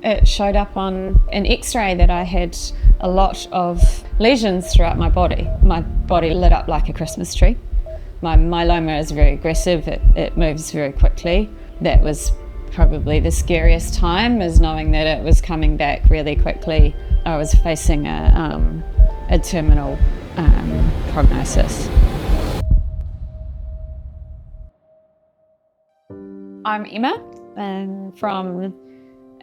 it showed up on an x-ray that I had a lot of lesions throughout my body. My body lit up like a Christmas tree. My myeloma is very aggressive, it moves very quickly. That was probably the scariest time, is knowing that it was coming back really quickly. I was facing a terminal prognosis. I'm Emma, from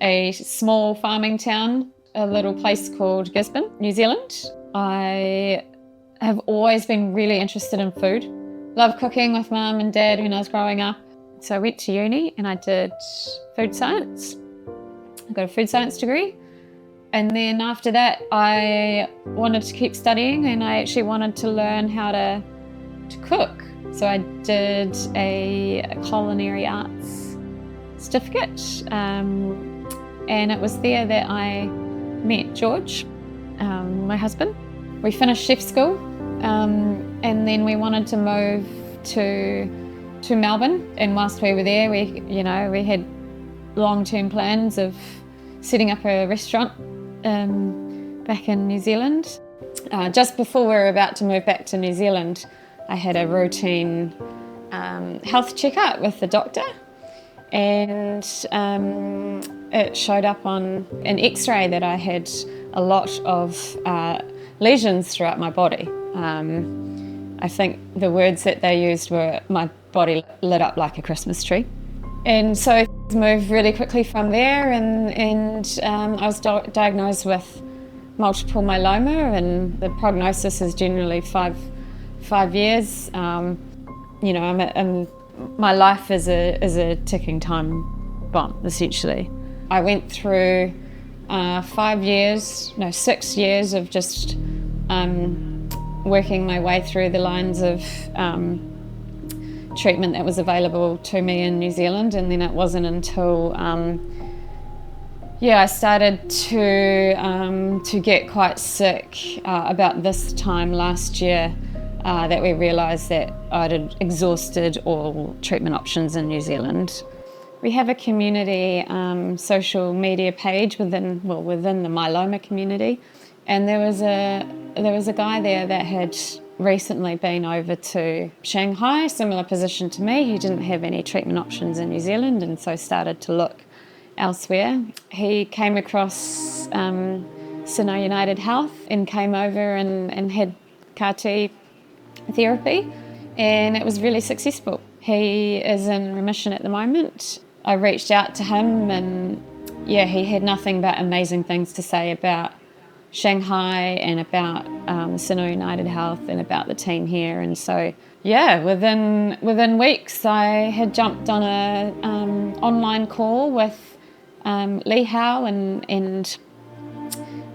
a small farming town, a little place called Gisborne, New Zealand. I have always been really interested in food. Loved cooking with Mum and Dad when I was growing up. So I went to uni and I did food science. I got a food science degree. And then after that, I wanted to keep studying, and I actually wanted to learn how to cook. So I did a culinary arts certificate, and it was there that I met George, my husband. We finished chef school, and then we wanted to move to Melbourne. And whilst we were there, we had long-term plans of setting up a restaurant back in New Zealand. Just before we were about to move back to New Zealand, I had a routine health checkup with the doctor, and it showed up on an x-ray that I had a lot of lesions throughout my body. I think the words that they used were, my body lit up like a Christmas tree. And so I moved really quickly from there, and I was diagnosed with multiple myeloma, and the prognosis is generally five years. My life is a ticking time bomb, essentially. I went through 6 years of just working my way through the lines of treatment that was available to me in New Zealand, and then it wasn't until I started to get quite sick about this time last year that we realised that I'd exhausted all treatment options in New Zealand. We have a community social media page within the myeloma community, and there was a guy there that had recently been over to Shanghai, similar position to me. He didn't have any treatment options in New Zealand, and so started to look elsewhere. He came across Sino United Health and came over and had CAR T therapy, and it was really successful. He is in remission at the moment. I reached out to him, and he had nothing but amazing things to say about Shanghai and about Sino United Health and about the team here. And so within weeks I had jumped on a online call with Lee Howe and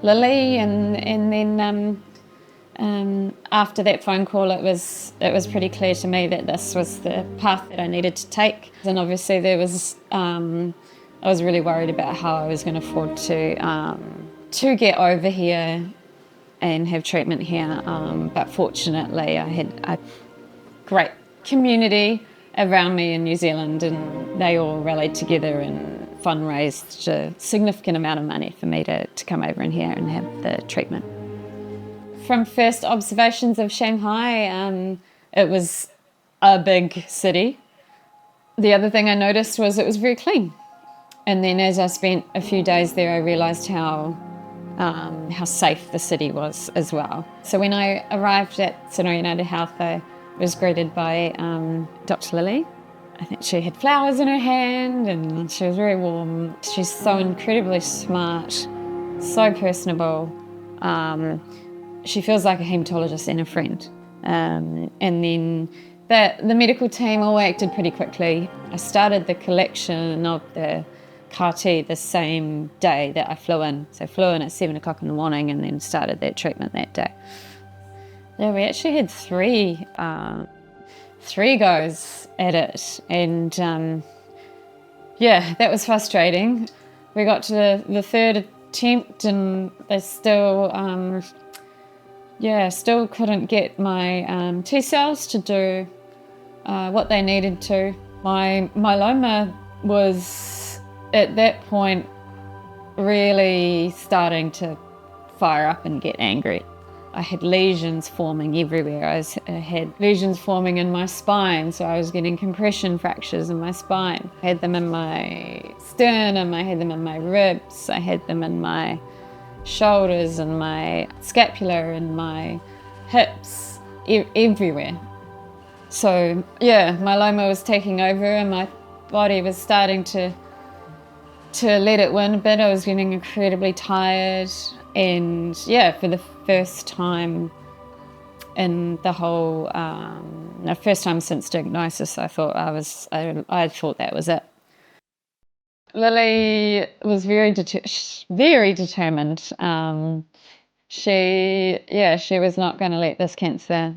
Lily, and then after that phone call, it was pretty clear to me that this was the path that I needed to take. And obviously I was really worried about how I was going to afford to get over here and have treatment here, but fortunately I had a great community around me in New Zealand, and they all rallied together and fundraised a significant amount of money for me to come over in here and have the treatment. From first observations of Shanghai, it was a big city. The other thing I noticed was it was very clean. And then as I spent a few days there, I realised how safe the city was as well. So when I arrived at Sino United Health, I was greeted by Dr. Lily. I think she had flowers in her hand, and she was very warm. She's so incredibly smart, so personable. She feels like a hematologist and a friend. And then the medical team all acted pretty quickly. I started the collection of the CAR T the same day that I flew in. So I flew in at 7 o'clock in the morning and then started that treatment that day. Yeah, we actually had three goes at it, and that was frustrating. We got to the third attempt and they still couldn't get my T cells to do what they needed to. My myeloma was at that point really starting to fire up and get angry. I had lesions forming everywhere. I had lesions forming in my spine, so I was getting compression fractures in my spine. I had them in my sternum, I had them in my ribs, I had them in my shoulders and my scapula and my hips, everywhere. So yeah, myeloma was taking over and my body was starting to let it win a bit. I was getting incredibly tired, and yeah, for the first time in the whole, the first time since diagnosis, I thought I thought that was it. Lily was very determined. She was not going to let this cancer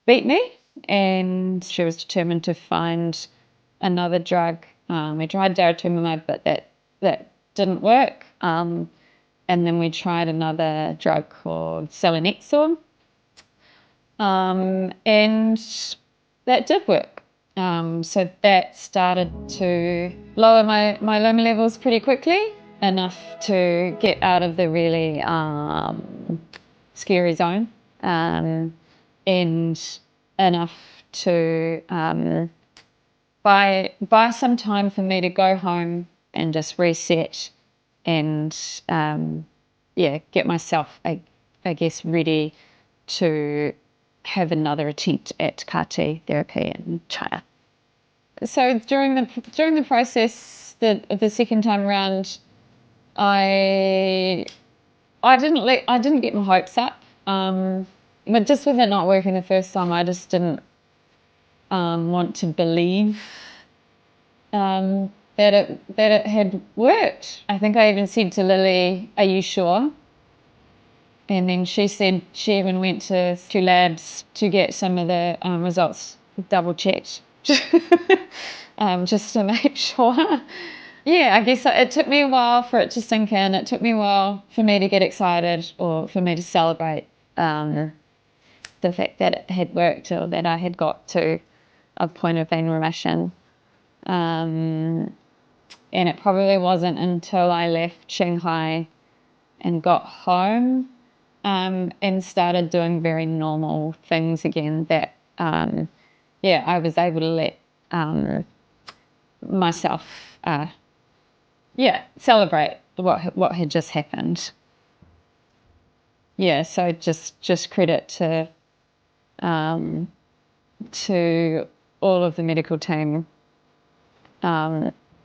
beat me, and she was determined to find another drug. We tried daratumumab, but that didn't work. And then we tried another drug called selinexor, and that did work. So that started to lower my myeloma levels pretty quickly, enough to get out of the really scary zone, and enough to buy some time for me to go home and just reset and get myself, I guess, ready to have another attempt at CAR T therapy in China. So during the process, the second time around, I didn't get my hopes up. But just with it not working the first time, I just didn't want to believe that it had worked. I think I even said to Lily, "Are you sure?" And then she said she even went to two labs to get some of the results double checked, just to make sure. Yeah, I guess it took me a while for it to sink in. It took me a while for me to get excited or for me to celebrate the fact that it had worked or that I had got to a point of vein remission. And it probably wasn't until I left Shanghai and got home and started doing very normal things again that, I was able to let myself, celebrate what had just happened. Yeah, so just credit to all of the medical team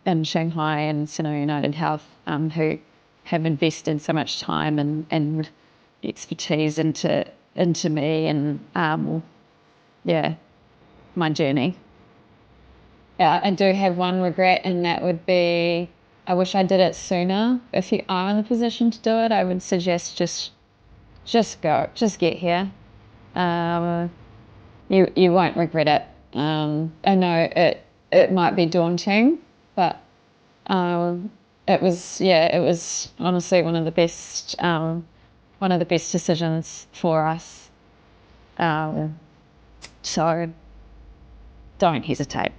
in Shanghai and Sino United Health who have invested so much time and expertise into me and my journey. Yeah, I do have one regret, and that would be I wish I did it sooner. If you are in the position to do it, I would suggest just go, just get here. You won't regret it. I know it might be daunting, but it was honestly one of the best decisions for us. So don't hesitate.